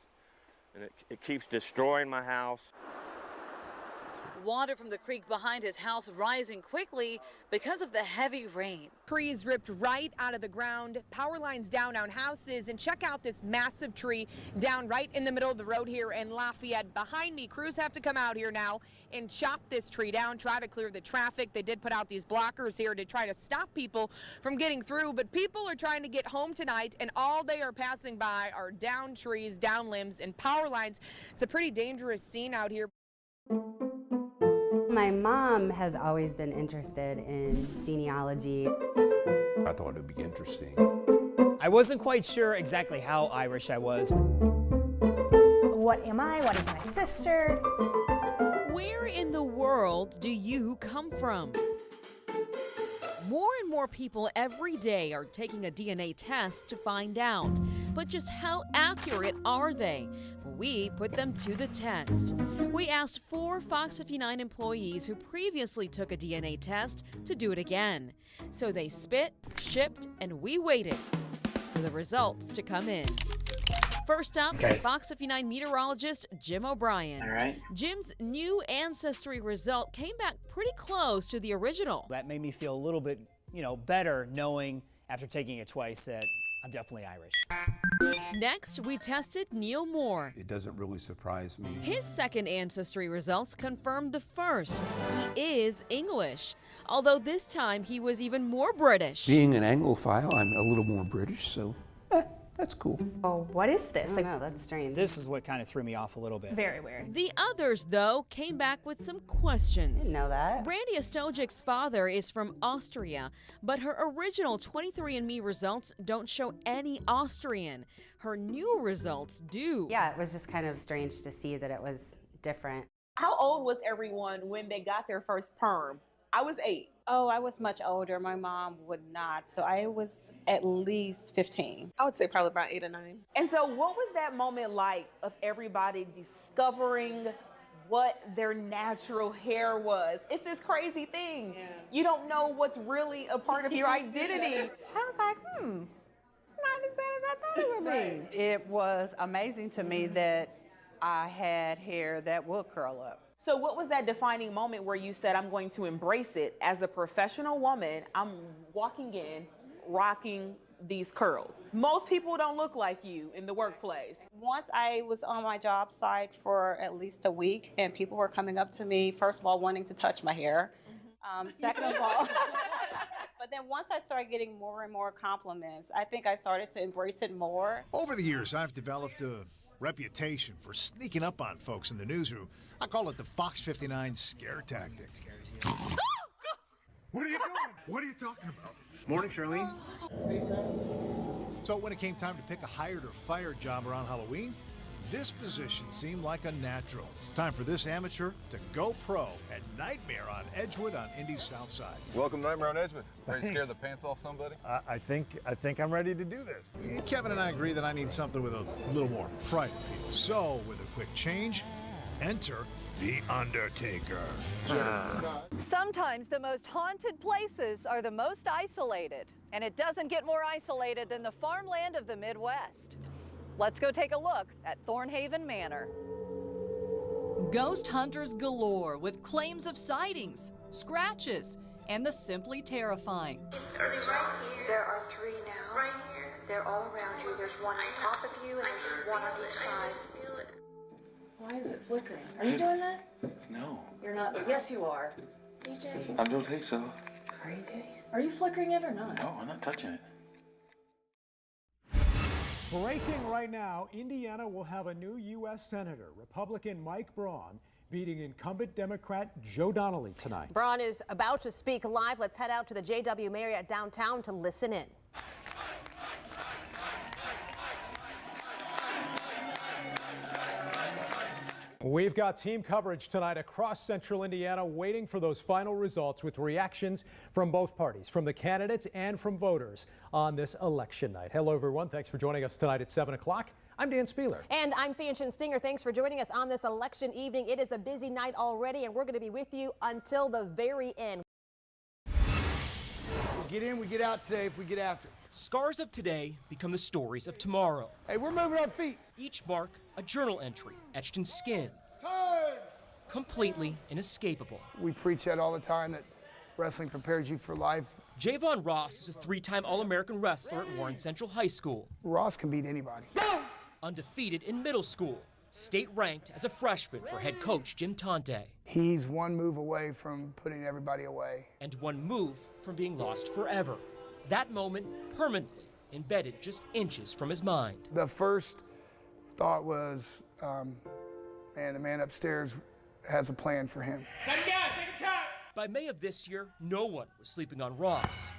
and it keeps destroying my house. Water from the creek behind his house rising quickly because of the heavy rain. Trees ripped right out of the ground, power lines down on houses, and check out this massive tree down right in the middle of the road here in Lafayette. Behind me, crews have to come out here now and chop this tree down, try to clear the traffic. They did put out these blockers here to try to stop people from getting through, but people are trying to get home tonight, and all they are passing by are down trees, down limbs, and power lines. It's a pretty dangerous scene out here. My mom has always been interested in genealogy. I thought it would be interesting. I wasn't quite sure exactly how Irish I was. What am I? What is my sister? Where in the world do you come from? More and more people every day are taking a DNA test to find out. But just how accurate are they? We put them to the test. We asked 4 Fox 59 employees who previously took a DNA test to do it again. So they spit, shipped, and we waited for the results to come in. First up, Fox 59 meteorologist Jim O'Brien. All right. Jim's new ancestry result came back pretty close to the original. That made me feel a little bit, better knowing after taking it twice that I'm definitely Irish. Next, we tested Neil Moore. It doesn't really surprise me. His second ancestry results confirmed the first. He is English, although this time he was even more British. Being an Anglophile, I'm a little more British, so That's cool. Oh, what is this? Like, no, that's strange. This is what kind of threw me off a little bit. Very weird. The others, though, came back with some questions. Didn't know that. Brandy Ostojic's father is from Austria, but her original 23andMe results don't show any Austrian. Her new results do. Yeah, it was just kind of strange to see that it was different. How old was everyone when they got their first perm? I was 8. Oh, I was much older. My mom would not. So I was at least 15. I would say probably about 8 or 9. And so what was that moment like of everybody discovering what their natural hair was? It's this crazy thing. Yeah. You don't know what's really a part of your identity. I was like, it's not as bad as I thought it would be. It was amazing to me that I had hair that would curl up. So what was that defining moment where you said, I'm going to embrace it as a professional woman? I'm walking in, rocking these curls. Most people don't look like you in the workplace. Once I was on my job site for at least a week, and people were coming up to me, first of all, wanting to touch my hair. Second of all, but then once I started getting more and more compliments, I think I started to embrace it more. Over the years, I've developed a reputation for sneaking up on folks in the newsroom. I call it the FOX59 scare tactic. What are you doing? What are you talking about? Morning, Charlene. So when it came time to pick a hired or fired job around Halloween, this position seemed like a natural. It's time for this amateur to go pro at Nightmare on Edgewood on Indy's South Side. Welcome to Nightmare on Edgewood. Ready to scare the pants off somebody? I think I'm ready to do this. Kevin and I agree that I need something with a little more fright appeal. So, with a quick change, enter The Undertaker. Sometimes the most haunted places are the most isolated, and it doesn't get more isolated than the farmland of the Midwest. Let's go take a look at Thornhaven Manor. Ghost hunters galore with claims of sightings, scratches, and the simply terrifying. Are they right here? There are 3 now. Right here? They're all around you. There's one on top of you, and there's one on each side. Why is it flickering? Are you doing that? No. You're not. Yes, you are. DJ. I don't think so. Are you doing it? Are you flickering it or not? No, I'm not touching it. Breaking right now, Indiana will have a new U.S. Senator, Republican Mike Braun, beating incumbent Democrat Joe Donnelly tonight. Braun is about to speak live. Let's head out to the JW Marriott downtown to listen in. We've got team coverage tonight across central Indiana, waiting for those final results with reactions from both parties, from the candidates and from voters on this election night. Hello, everyone. Thanks for joining us tonight at 7 o'clock. I'm Dan Spieler. And I'm Fanchon Stinger. Thanks for joining us on this election evening. It is a busy night already, and we're going to be with you until the very end. We get in, we get out today if we get after it. Scars of today become the stories of tomorrow. Hey, we're moving our feet. Each mark a journal entry etched in skin. Time! Completely inescapable. We preach that all the time, that wrestling prepares you for life. Javon Ross is a 3-time All-American wrestler at Warren Central High School. Ross can beat anybody. Go! Undefeated in middle school. State ranked as a freshman for head coach Jim Tonte. He's one move away from putting everybody away. And one move from being lost forever. That moment permanently embedded just inches from his mind. The first thought was, man, the man upstairs has a plan for him. Second guy, second time! By May of this year, no one was sleeping on Ross.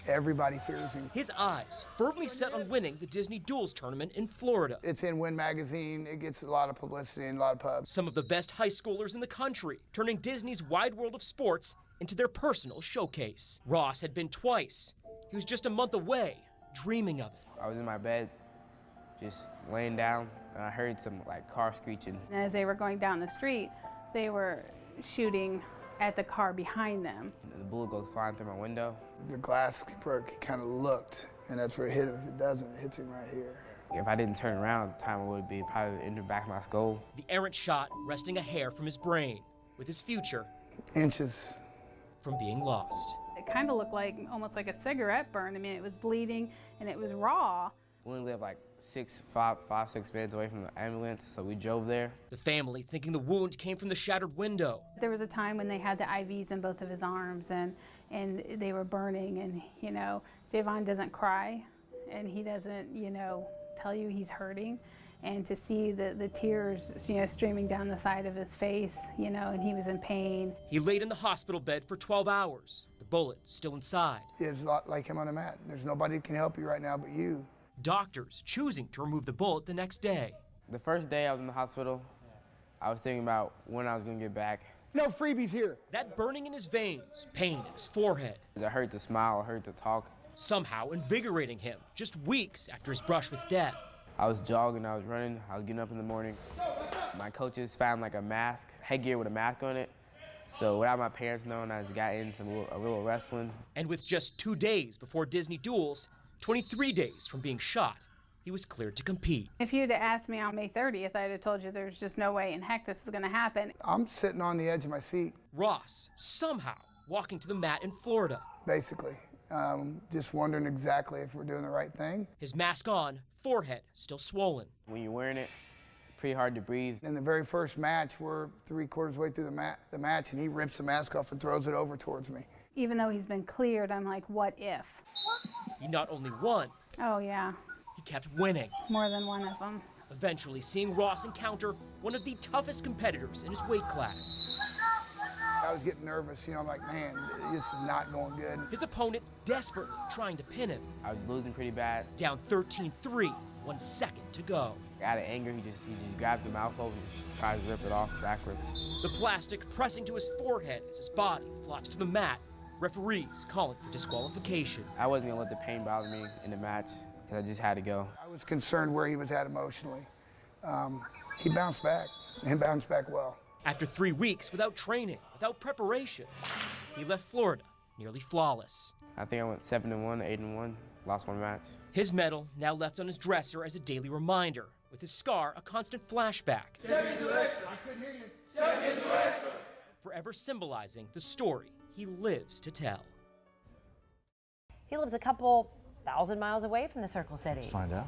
Everybody fears him. His eyes firmly set on winning the Disney Duels tournament in Florida. It's in Win magazine. It gets a lot of publicity in a lot of pubs. Some of the best high schoolers in the country, turning Disney's wide world of sports into their personal showcase. Ross had been twice. He was just a month away, dreaming of it. I was in my bed, just laying down, and I heard some car screeching. And as they were going down the street, they were shooting at the car behind them. The bullet goes flying through my window. The glass broke, he kind of looked, and that's where it hit him. If it doesn't, it hits him right here. If I didn't turn around, the time would be probably in the back of my skull. The errant shot resting a hair from his brain, with his future inches from being lost. It kind of looked like almost like a cigarette burn. I mean, it was bleeding and it was raw. We only lived 6 beds away from the ambulance, so we drove there. The family thinking the wound came from the shattered window. There was a time when they had the IVs in both of his arms and they were burning, and Javon doesn't cry and he doesn't, tell you he's hurting. And to see the tears, streaming down the side of his face, and he was in pain. He laid in the hospital bed for 12 hours, the bullet still inside. It's a lot like him on the mat. There's nobody who can help you right now but you. Doctors choosing to remove the bullet the next day. The first day I was in the hospital, I was thinking about when I was gonna get back. No freebies here. That burning in his veins, pain in his forehead. It hurt to smile, it hurt to talk. Somehow invigorating him just weeks after his brush with death. I was jogging, I was running, I was getting up in the morning. My coaches found like a mask, headgear with a mask on it. So without my parents knowing, I just got into a little wrestling. And with just 2 days before Disney duels, 23 days from being shot, he was cleared to compete. If you'd have asked me on May 30th, I'd have told you there's just no way in heck this is gonna happen. I'm sitting on the edge of my seat. Ross, somehow walking to the mat in Florida. Basically, just wondering exactly if we're doing the right thing. His mask on, forehead still swollen. When you're wearing it, pretty hard to breathe. In the very first match, we're 3/4 way through the match, and he rips the mask off and throws it over towards me. Even though he's been cleared, I'm like, what if? He not only won, Oh yeah, he kept winning. more than one of them. Eventually seeing Ross encounter one of the toughest competitors in his weight class. I was getting nervous, I'm like, man, this is not going good. His opponent desperately trying to pin him. I was losing pretty bad. Down 13-3, 1 second to go. Out of anger, he just grabs the mouth open and just tries to rip it off backwards. The plastic pressing to his forehead as his body flops to the mat. Referees calling for disqualification. I wasn't gonna let the pain bother me in the match, because I just had to go. I was concerned where he was at emotionally. He bounced back, and bounced back well. After 3 weeks without training, without preparation, he left Florida nearly flawless. I think I went 7-1, 8-1, lost one match. His medal now left on his dresser as a daily reminder, with his scar a constant flashback. Forever symbolizing the story he lives to tell. He lives a couple thousand miles away from the Circle City. Let's find out.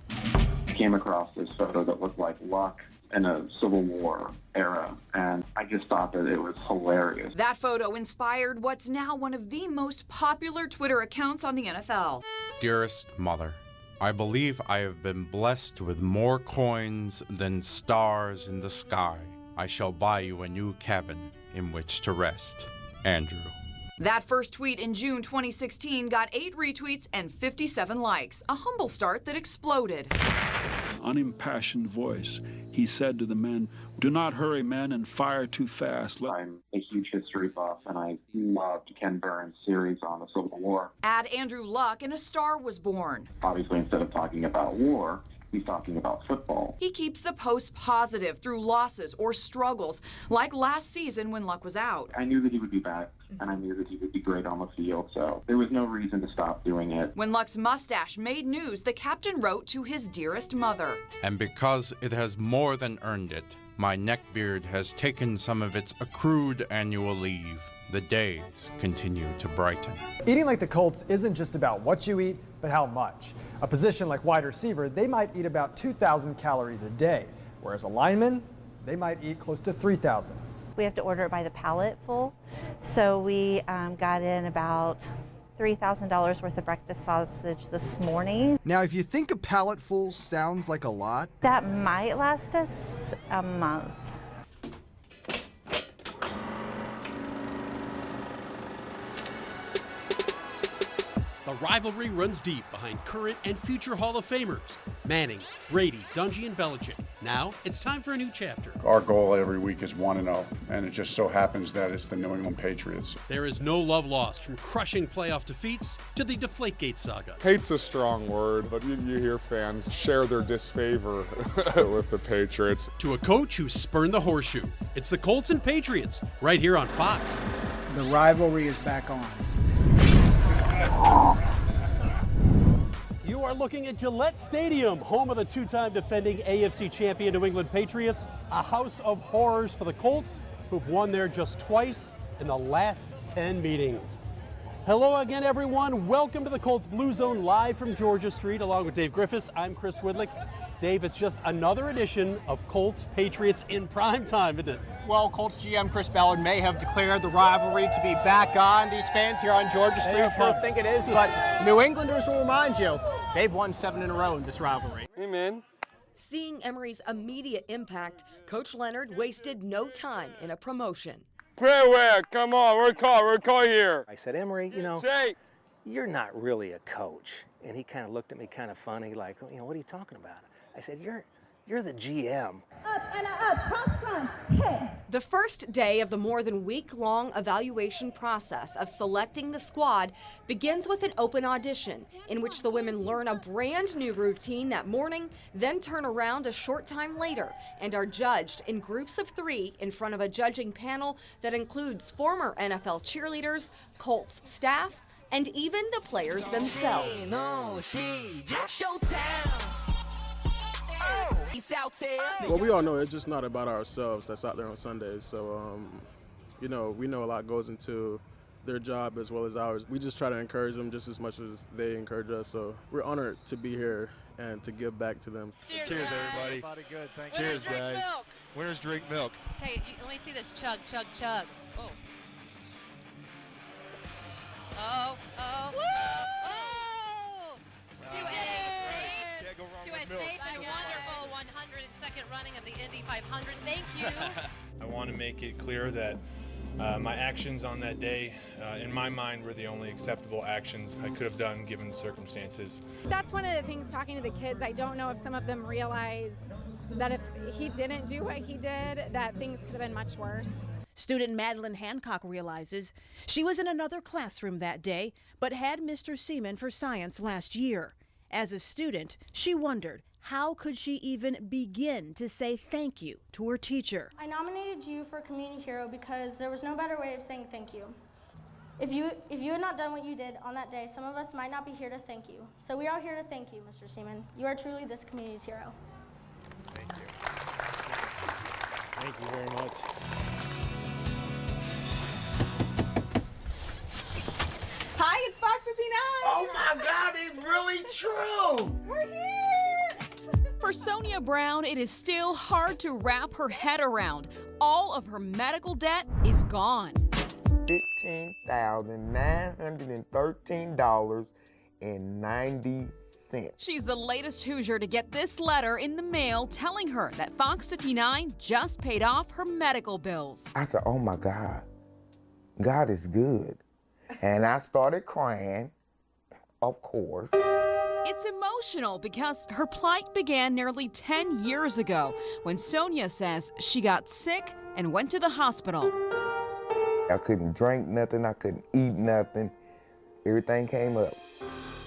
I came across this photo that looked like luck in a Civil War era, and I just thought that it was hilarious. That photo inspired what's now one of the most popular Twitter accounts on the NFL. Dearest Mother, I believe I have been blessed with more coins than stars in the sky. I shall buy you a new cabin in which to rest. Andrew. That first tweet in June 2016 got 8 retweets and 57 likes, a humble start that exploded. Unimpassioned voice, he said to the men, "Do not hurry, men, and fire too fast." I'm a huge history buff, and I loved Ken Burns' series on the Civil War. Add Andrew Luck and a star was born. Obviously, instead of talking about war, he's talking about football. He keeps the post positive through losses or struggles, like last season when Luck was out. I knew that he would be back, and I knew that he would be great on the field, so there was no reason to stop doing it. When Luck's mustache made news, the captain wrote to his dearest mother. And because it has more than earned it, my neckbeard has taken some of its accrued annual leave. The days continue to brighten. Eating like the Colts isn't just about what you eat, but how much. A position like wide receiver, they might eat about 2,000 calories a day, whereas a lineman, they might eat close to 3,000. We have to order it by the pallet full, so we got in about $3,000 worth of breakfast sausage this morning. Now, if you think a pallet full sounds like a lot, that might last us a month. The rivalry runs deep behind current and future Hall of Famers, Manning, Brady, Dungy, and Belichick. Now, it's time for a new chapter. Our goal every week is 1-0, and it just so happens that it's the New England Patriots. There is no love lost, from crushing playoff defeats to the Deflategate saga. Hate's a strong word, but you hear fans share their disfavor with the Patriots. To a coach who spurned the horseshoe. It's the Colts and Patriots, right here on Fox. The rivalry is back on. You are looking at Gillette Stadium, home of the two-time defending AFC champion New England Patriots, a house of horrors for the Colts, who've won there just twice in the last 10 meetings. Hello again, everyone. Welcome to the Colts Blue Zone, live from Georgia Street, along with Dave Griffiths. I'm Chris Widlick. Dave, it's just another edition of Colts Patriots in prime time, isn't it? Well, Colts GM Chris Ballard may have declared the rivalry to be back on. These fans here on Georgia Street don't think it is, but New Englanders will remind you, they've won 7 in a row in this rivalry. Amen. Seeing Emory's immediate impact, Coach Leonard wasted no time in a promotion. Pray where? Come on, we're call here. I said, Emory, you're not really a coach. And he kind of looked at me kind of funny, like, what are you talking about? I said, you're the GM. Up and up, cross crunch, hit. The first day of the more than week-long evaluation process of selecting the squad begins with an open audition in which the women learn a brand new routine that morning, then turn around a short time later and are judged in groups of 3 in front of a judging panel that includes former NFL cheerleaders, Colts staff, and even the players themselves. Well, we all know it's just not about ourselves that's out there on Sundays. So, we know a lot goes into their job as well as ours. We just try to encourage them just as much as they encourage us. So we're honored to be here and to give back to them. Cheers everybody. Good, thank you. Cheers, guys. Milk. Winners drink milk. Hey, let me see this. Chug, chug, chug. Oh. Oh. To a safe and wonderful 102nd running of the Indy 500. Thank you. I want to make it clear that my actions on that day, in my mind, were the only acceptable actions I could have done given the circumstances. That's one of the things, talking to the kids, I don't know if some of them realize that if he didn't do what he did, that things could have been much worse. Student Madeline Hancock realizes she was in another classroom that day, but had Mr. Seaman for science last year. As a student, she wondered, how could she even begin to say thank you to her teacher? I nominated you for Community Hero because there was no better way of saying thank you. If you had not done what you did on that day, some of us might not be here to thank you. So we are here to thank you, Mr. Seaman. You are truly this community's hero. Thank you. Thank you very much. Hi, it's FOX59. Oh my God, it's really true. We're here. For Sonia Brown, it is still hard to wrap her head around. All of her medical debt is gone. $15,913.90. She's the latest Hoosier to get this letter in the mail telling her that FOX59 just paid off her medical bills. I said, oh my God, God is good. And I started crying, of course. It's emotional because her plight began nearly 10 years ago when Sonia says she got sick and went to the hospital. I couldn't drink nothing, I couldn't eat nothing. Everything came up.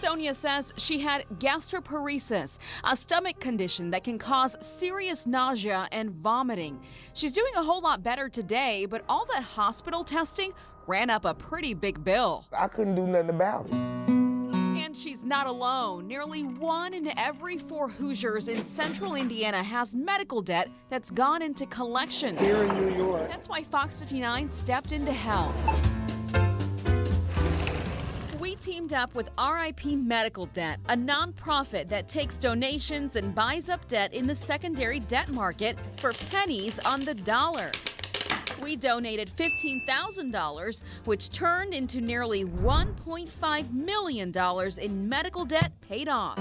Sonia says she had gastroparesis, a stomach condition that can cause serious nausea and vomiting. She's doing a whole lot better today, but all that hospital testing ran up a pretty big bill. I couldn't do nothing about it. And she's not alone. Nearly 1 in every 4 Hoosiers in central Indiana has medical debt that's gone into collections. Here in New York. That's why FOX59 stepped in to help. We teamed up with RIP Medical Debt, a nonprofit that takes donations and buys up debt in the secondary debt market for pennies on the dollar. We donated $15,000, which turned into nearly $1.5 million in medical debt paid off.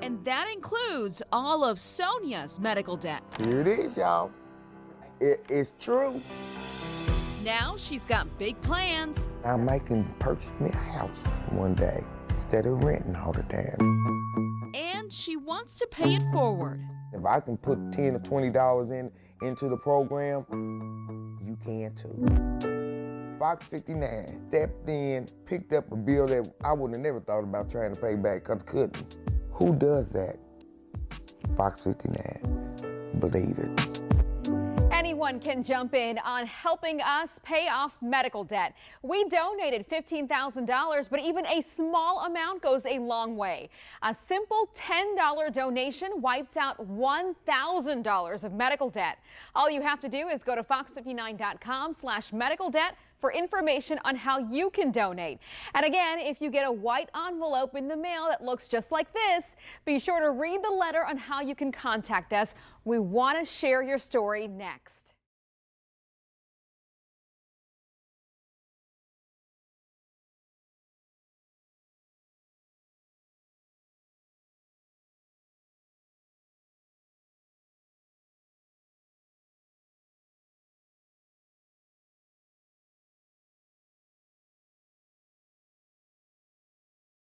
And that includes all of Sonia's medical debt. Here it is, y'all. It's true. Now she's got big plans. I might can purchase me a house one day instead of renting all the time. And she wants to pay it forward. If I can put $10 or $20 into the program, you can too. FOX59 stepped in, picked up a bill that I would have never thought about trying to pay back because I couldn't. Who does that? FOX59. Believe it. Anyone can jump in on helping us pay off medical debt. We donated $15,000, but even a small amount goes a long way. A simple $10 donation wipes out $1,000 of medical debt. All you have to do is go to fox59.com/medical debt for information on how you can donate. And again, if you get a white envelope in the mail that looks just like this, be sure to read the letter on how you can contact us. We want to share your story next.